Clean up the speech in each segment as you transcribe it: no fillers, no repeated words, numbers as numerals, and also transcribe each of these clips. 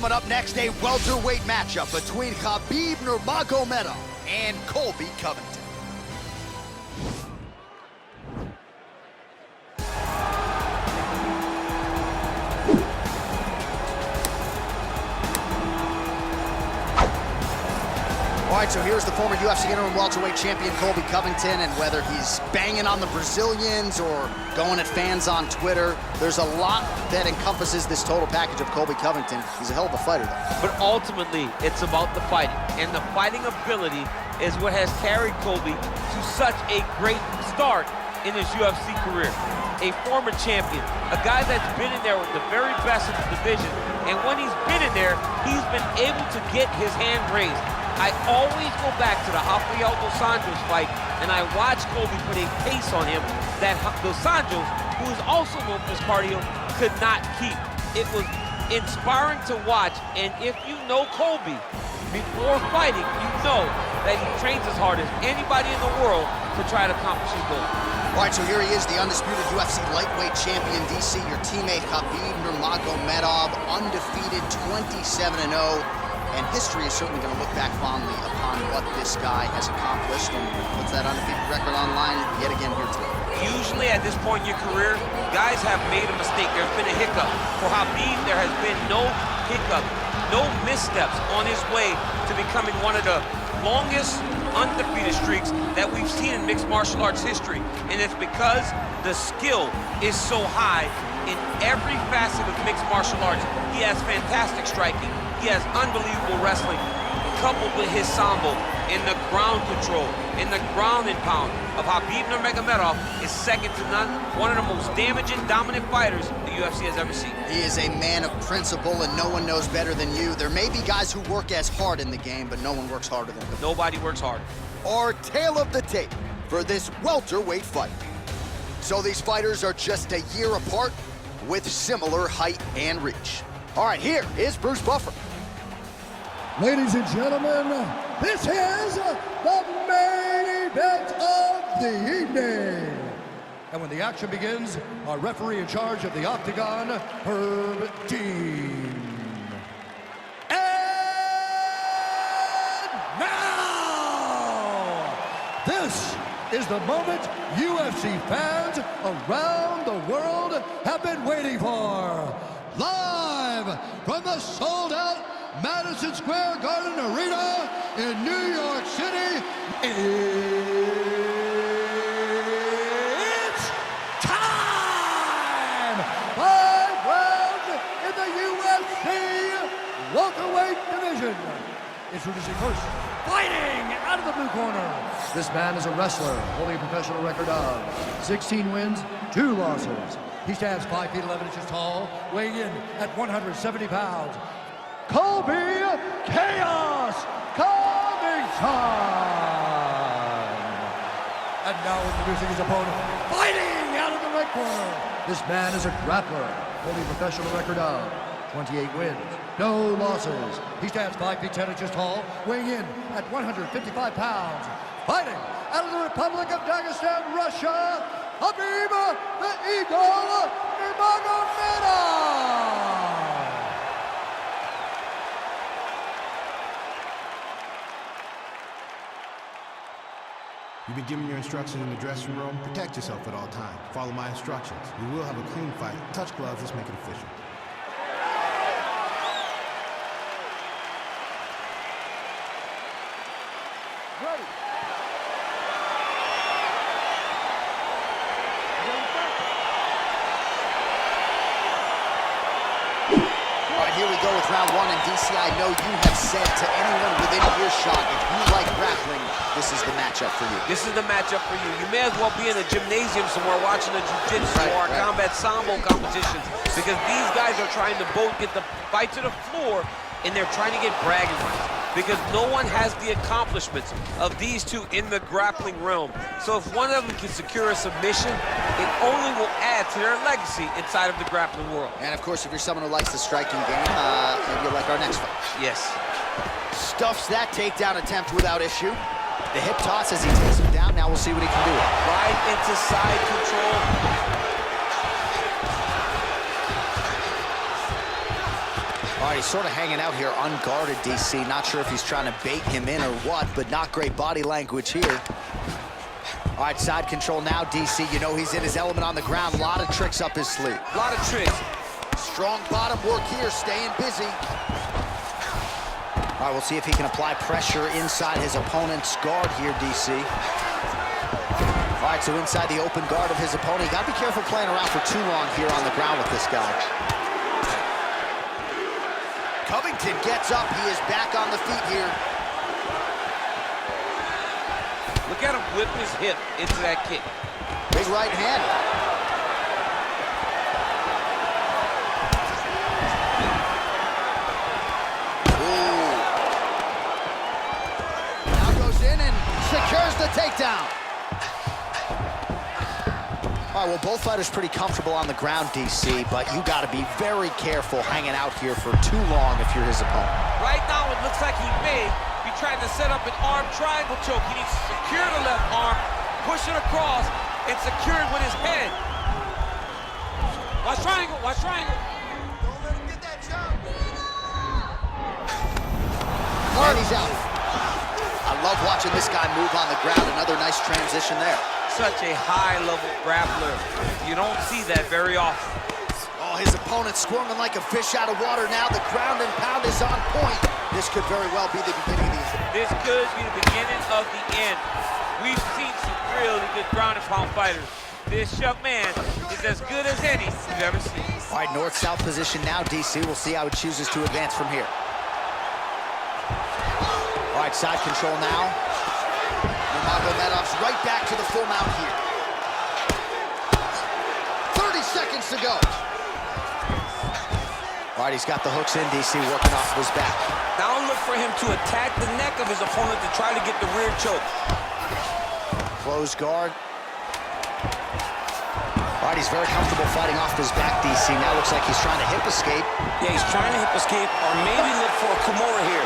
Coming up next, a welterweight matchup between Khabib Nurmagomedov and Colby Covington. All right, so here's the former UFC interim welterweight champion Colby Covington, and whether he's banging on the Brazilians or going at fans on Twitter, there's a lot that encompasses this total package of Colby Covington. He's a hell of a fighter, though. But ultimately, it's about the fighting, and the fighting ability is what has carried Colby to such a great start in his UFC career. A former champion, a guy that's been in there with the very best of the division, and when he's been in there, he's been able to get his hand raised. I always go back to the Rafael Dos Anjos fight, and I watch Colby put a pace on him that Dos Anjos, who is also known for his cardio, could not keep. It was inspiring to watch, and if you know Colby before fighting, you know that he trains as hard as anybody in the world to try to accomplish his goal. All right, so here he is, the undisputed UFC lightweight champion, DC, your teammate Khabib Nurmagomedov, undefeated 27-0. And history is certainly going to look back fondly upon what this guy has accomplished and puts that undefeated record online yet again here today. Usually at this point in your career, guys have made a mistake. There's been a hiccup. For Khabib, there has been no hiccup, no missteps on his way to becoming one of the longest undefeated streaks that we've seen in mixed martial arts history. And it's because the skill is so high in every facet of mixed martial arts. He has fantastic striking. He has unbelievable wrestling, coupled with his sambo, in the ground control, in the ground and pound of Khabib Nurmagomedov is second to none. One of the most damaging, dominant fighters the UFC has ever seen. He is a man of principle, and no one knows better than you. There may be guys who work as hard in the game, but no one works harder than him. Nobody works harder. Our tale of the tape for this welterweight fight. So these fighters are just a year apart with similar height and reach. All right, here is Bruce Buffer. Ladies and gentlemen, this is the main event of the evening. And when the action begins, our referee in charge of the Octagon, Herb Dean. And now, this is the moment UFC fans around the world have been waiting for. Live from the sold-out Madison Square Garden Arena in New York City, it's time! 5 rounds in the UFC welterweight division. Introducing first, fighting out of the blue corner. This man is a wrestler, holding a professional record of 16 wins, 2 losses. He stands 5 feet 11 inches tall, weighing in at 170 pounds. Colby Chaos Covington! And now introducing his opponent, fighting out of the right corner. This man is a grappler, holding a professional record of 28 wins, no losses. He stands 5 feet 10 inches tall, weighing in at 155 pounds. Fighting out of the Republic of Dagestan, Russia, Khabib the Eagle Nurmagomedov! You've been given your instructions in the dressing room. Protect yourself at all times. Follow my instructions. We will have a clean fight. Touch gloves, let's make it official. Ready. All right, here we go with round 1, and DC, I know you have said to anyone within earshot, if you like grappling, this is the matchup for you. This is the matchup for you. You may as well be in a gymnasium somewhere watching a jiu-jitsu or combat sambo competitions, because these guys are trying to both get the fight to the floor, and they're trying to get bragging rights, because no one has the accomplishments of these two in the grappling realm. So if one of them can secure a submission, it only will add to their legacy inside of the grappling world. And of course, if you're someone who likes the striking game, maybe you'll like our next fight. Yes. Stuffs that takedown attempt without issue. The hip toss as he takes him down. Now we'll see what he can do. Right into side control. All All right, he's sort of hanging out here unguarded, DC. Not sure if he's trying to bait him in or what, but not great body language here. All right, side control now, DC. You know he's in his element on the ground. A lot of tricks up his sleeve. A lot of tricks. Strong bottom work here, staying busy. All right, we'll see if he can apply pressure inside his opponent's guard here, DC. All right, so inside the open guard of his opponent. You gotta be careful playing around for too long here on the ground with this guy. Covington gets up. He is back on the feet here. Look at him whip his hip into that kick. Big right hand. Ooh. Now goes in and secures the takedown. All right, well, both fighters pretty comfortable on the ground, DC, but you got to be very careful hanging out here for too long if you're his opponent. Right now, it looks like he may be trying to set up an arm triangle choke. He needs to secure the left arm, push it across, and secure it with his head. Watch triangle, watch triangle. Don't let him get that jump. And he's out. I love watching this guy move on the ground. Another nice transition there. Such a high-level grappler. You don't see that very often. Oh, his opponent squirming like a fish out of water now. The ground and pound is on point. This could very well be the beginning of the... This could be the beginning of the end. We've seen some really good ground and pound fighters. This young man is as good as any you've ever seen. All right, north-south position now, DC. We'll see how he chooses to advance from here. All right, side control now. Nurmagomedov's right back to the full mount here. 30 seconds to go. All right, he's got the hooks in, DC, working off of his back. Now look for him to attack the neck of his opponent to try to get the rear choke. Close guard. All right, he's very comfortable fighting off his back, DC. Now looks like he's trying to hip escape. Yeah, he's trying to hip escape or maybe look for a Kimura here.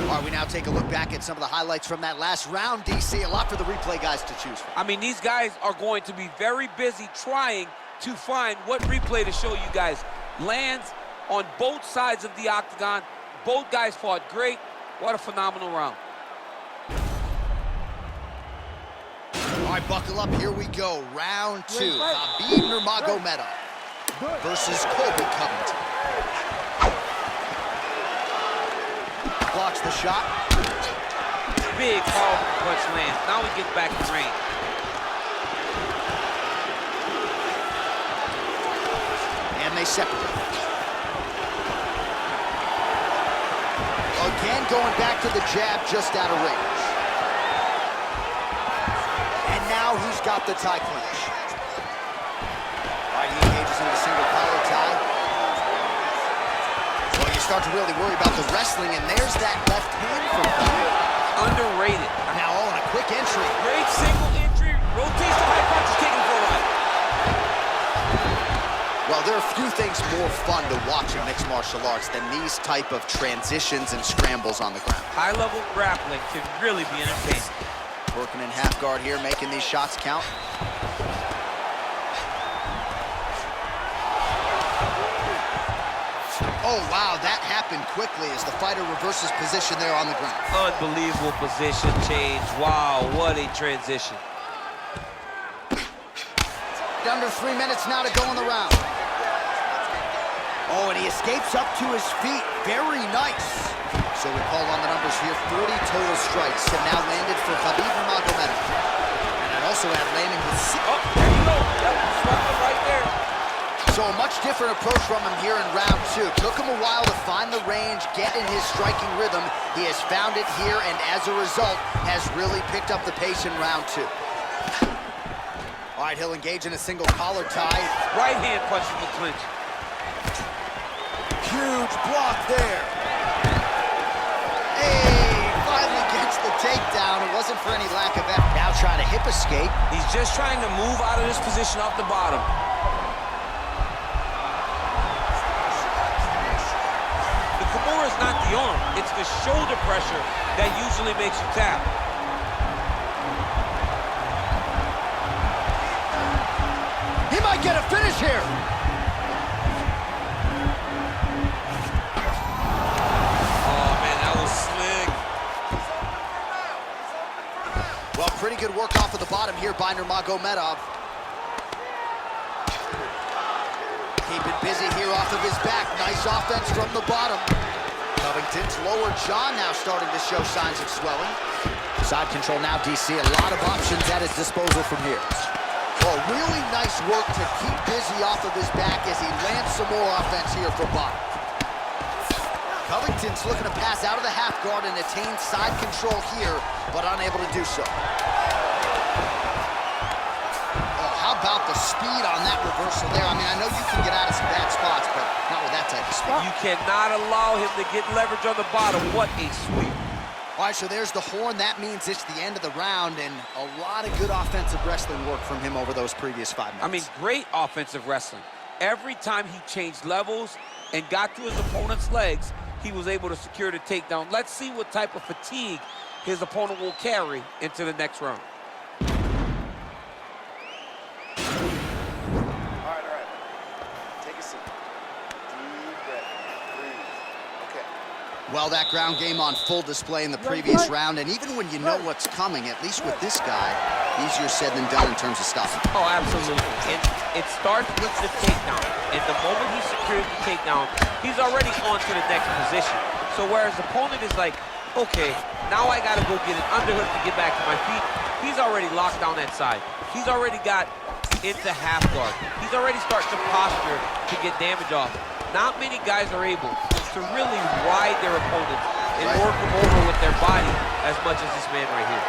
All right, we now take a look back at some of the highlights from that last round, DC. A lot for the replay guys to choose from. I mean, these guys are going to be very busy trying to find what replay to show you guys. Lands on both sides of the octagon. Both guys fought great. What a phenomenal round. All right, buckle up. Here we go. Round two. Khabib Nurmagomedov versus Colby Covington. Blocks the shot. Big, powerful punch lands. Now we get back in range. And they separate. Again, going back to the jab, just out of range. And now he's got the tie clinch. All right, he engages in the single collar tie. Well, you start to really worry about the wrestling, and there's that left hand from Khabib. Underrated. Now, oh, and a quick entry. Great single entry. Rotates the high punch, kicking for a ride. Well, there are few things more fun to watch in mixed martial arts than these type of transitions and scrambles on the ground. High-level grappling can really be entertaining. Working in half guard here, making these shots count. Oh, wow, that happened quickly as the fighter reverses position there on the ground. Unbelievable position change. Wow, what a transition. Under 3 minutes now to go in the round. Oh, and he escapes up to his feet. Very nice. So we call on the numbers here. 40 total strikes have now landed for Khabib Nurmagomedov. And I'd also add landing with six. Oh, there you go. That was swung right there. So a much different approach from him here in round two. Took him a while to find the range, get in his striking rhythm. He has found it here, and as a result, has really picked up the pace in round two. All right, he'll engage in a single collar tie. Right hand punching the clinch. Huge block there. Hey, finally gets the takedown. It wasn't for any lack of effort. Now trying to hip escape. He's just trying to move out of this position off the bottom. The Kimura hammer is not the arm. It's the shoulder pressure that usually makes you tap. He might get a finish here. Oh, man, that was slick. Well, pretty good work off of the bottom here by Nurmagomedov. Keeping busy here off of his back. Nice offense from the bottom. Covington's lower jaw now starting to show signs of swelling. Side control now, DC. A lot of options at his disposal from here. Oh, really nice work to keep busy off of his back as he lands some more offense here from bottom. Covington's looking to pass out of the half guard and attain side control here, but unable to do so. How about the speed on that reversal there? I mean, I know you can get out of some bad spots, but not with that type of speed. You cannot allow him to get leverage on the bottom. What a sweep. All right, so there's the horn. That means it's the end of the round, and a lot of good offensive wrestling work from him over those previous 5 minutes. I mean, great offensive wrestling. Every time he changed levels and got to his opponent's legs, he was able to secure the takedown. Let's see what type of fatigue his opponent will carry into the next round. Well, that ground game on full display in the previous round, and even when you know what's coming, at least with this guy, easier said than done in terms of stopping. Oh, absolutely. And it starts with the takedown. And the moment he secures the takedown, he's already on to the next position. So whereas the opponent is like, okay, now I got to go get an underhook to get back to my feet, he's already locked down that side. He's already got into half guard. He's already starting to posture to get damage off. Not many guys are able to really ride their opponents and work them over with their body as much as this man right here.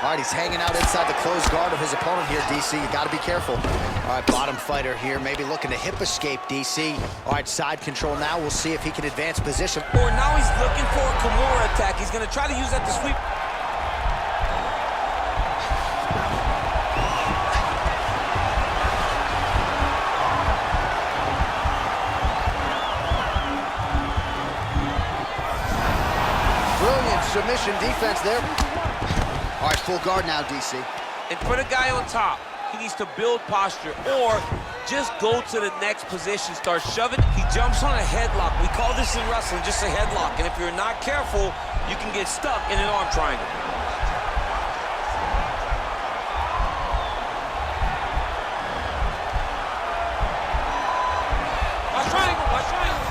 All right, he's hanging out inside the closed guard of his opponent here, DC. You got to be careful. All right, bottom fighter here, maybe looking to hip escape, DC. All right, side control now. We'll see if he can advance position. Or now he's looking for a Kimura attack. He's going to try to use that to sweep. Brilliant submission defense there. All right, full guard now, DC. And for the guy on top, he needs to build posture or just go to the next position, start shoving. He jumps on a headlock. We call this in wrestling just a headlock. And if you're not careful, you can get stuck in an arm triangle. Watch triangle, watch triangle.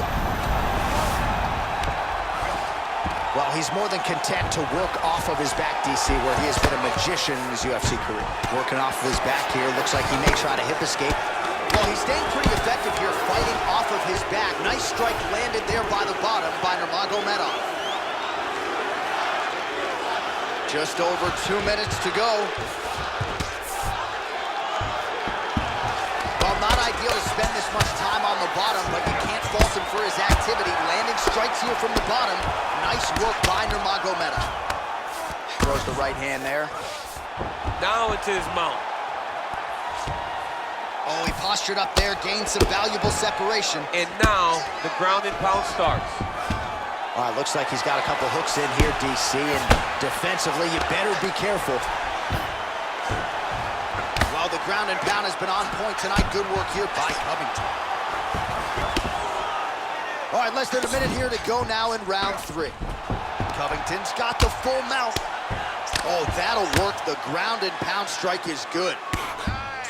Well, he's more than content to work off of his back, DC, where he has been a magician in his UFC career. Working off of his back here, looks like he may try to hip escape. Well, he's staying pretty effective here, fighting off of his back. Nice strike landed there by the bottom by Nurmagomedov. Just over 2 minutes to go. Well, not ideal to spend this much time on the bottom, but you can't fault him for his activity. Landing strikes here from the bottom. Nice work by Nurmagomedov. Throws the right hand there. Now into his mount. Oh, he postured up there, gained some valuable separation. And now the ground and pound starts. All right, looks like he's got a couple hooks in here, DC, and defensively, you better be careful. Well, the ground and pound has been on point tonight. Good work here by Covington. All right, less than a minute here to go now in round 3. Covington's got the full mount. Oh, that'll work. The ground and pound strike is good.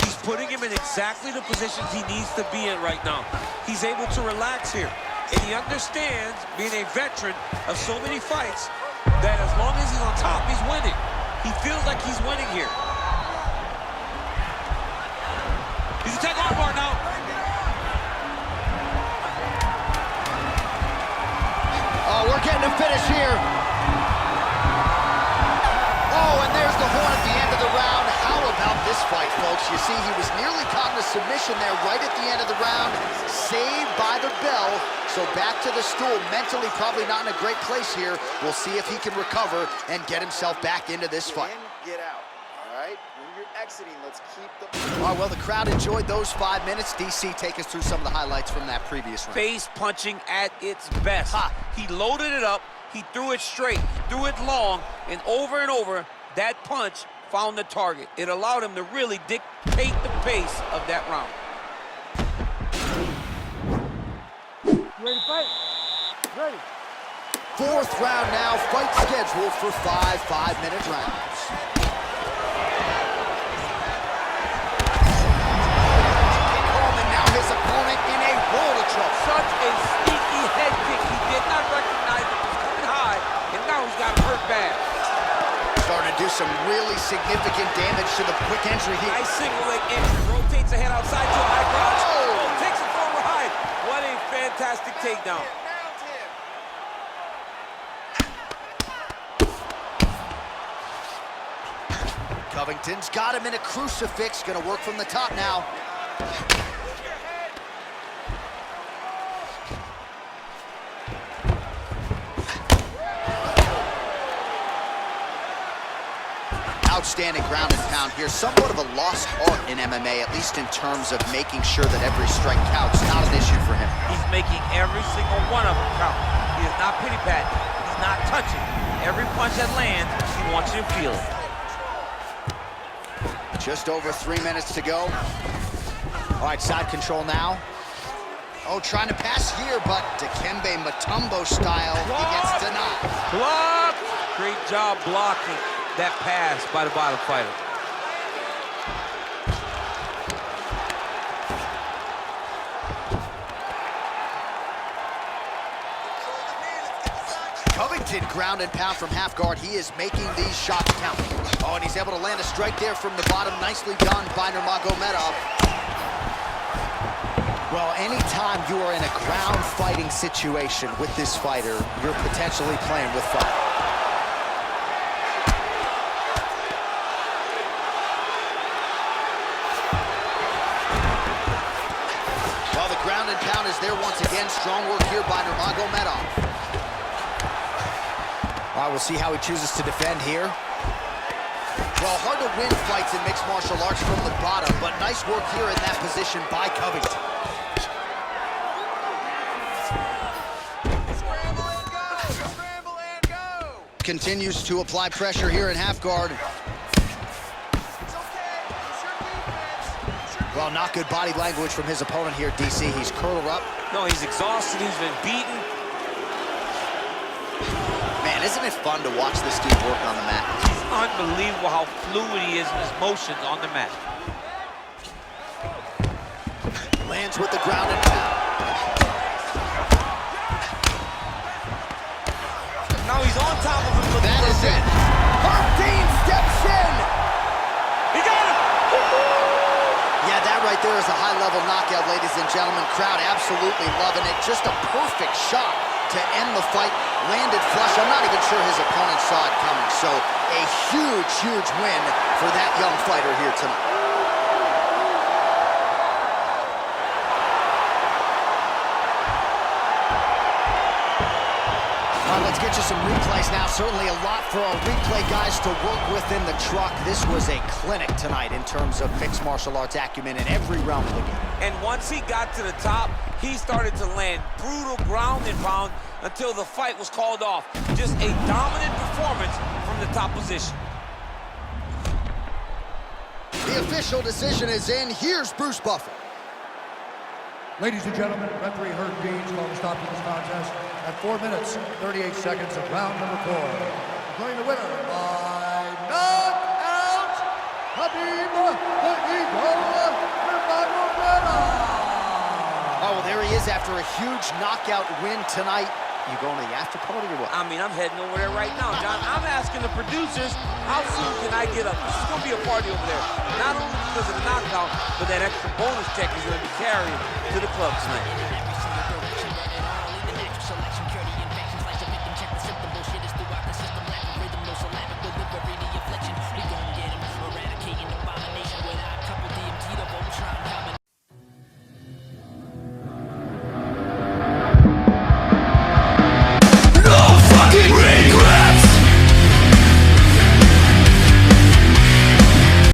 He's putting him in exactly the positions he needs to be in right now. He's able to relax here. And he understands, being a veteran of so many fights, that as long as he's on top, he's winning. He feels like he's winning here. He's attacking armbar now. Oh, we're getting a finish here. Oh, and there's the horn at the end of the round. How about this fight, folks? You see, he was nearly caught in a submission there right at the end of the round. Saved by the bell. So back to the stool. Mentally probably not in a great place here. We'll see if he can recover and get himself back into this fight. Get out, all right? When you're you're exiting. Let's keep the... All right, well, the crowd enjoyed those 5 minutes. DC, take us through some of the highlights from that previous round. Face punching at its best. He loaded it up, he threw it straight, he threw it long, and over, that punch found the target. It allowed him to really dictate the pace of that round. Ready to fight? Ready. Fourth round now, fight scheduled for 5 5-minute rounds. And now his opponent in a world of trouble. Such a sneaky head kick. He did not recognize it was coming high, and now he's got him hurt bad. Starting to do some really significant damage to the quick entry here. Nice single leg entry. Rotates ahead outside to a high crotch. Oh, takes it forward high. What a fantastic takedown. Covington's got him in a crucifix. Gonna work from the top now. Outstanding ground and pound here. Somewhat of a lost art in MMA, at least in terms of making sure that every strike counts. Not an issue for him. He's making every single one of them count. He is not pity-patting. He's not touching. Every punch that lands, he wants you to feel it. Just over 3 minutes to go. All right, side control now. Oh, trying to pass here, but Dikembe Mutombo style, he gets denied. Block! Great job blocking that pass by the bottom fighter. Covington ground and pound from half guard. He is making these shots count. Oh, and he's able to land a strike there from the bottom. Nicely done by Nurmagomedov. Well, anytime you are in a ground fighting situation with this fighter, you're potentially playing with fire. Well, the ground and pound is there once again. Strong work here by Nurmagomedov. All right, we'll see how he chooses to defend here. Well, hard to win fights in mixed martial arts from the bottom, but nice work here in that position by Covington. Scramble and go! Scramble and go! Continues to apply pressure here in half guard. It's okay. It's your defense. Well, not good body language from his opponent here, DC. He's curled up. No, he's exhausted. He's been beaten. Man, isn't it fun to watch this dude work on the mat? It's unbelievable how fluid he is in his motions on the mat. Lands with the ground and pound. Now he's on top of him. That is it. Herb Dean steps in. He got him! Yeah, that right there is a high-level knockout, ladies and gentlemen. Crowd absolutely loving it. Just a perfect shot to end the fight. Landed flush. I'm not even sure his opponent saw it coming. So a huge, huge win for that young fighter here tonight. All right, let's get you some replays now. Certainly a lot for our replay guys to work with in the truck. This was a clinic tonight in terms of mixed martial arts acumen in every realm of the game. And once he got to the top, he started to land brutal ground and pound until the fight was called off. Just a dominant performance from the top position. The official decision is in. Here's Bruce Buffer. Ladies and gentlemen, referee Herb Dean's called a stop to this contest at 4 minutes, 38 seconds of round number 4. Declaring the winner by knockout, Khabib the Eagle Nurmagomedov. Oh, well, there he is after a huge knockout win tonight. You going to the after party or what? I mean, I'm heading over there right now, John. I'm asking the producers, how soon can I get up? This is going to be a party over there. Not only because of the knockout, but that extra bonus check is going to be carried to the club tonight.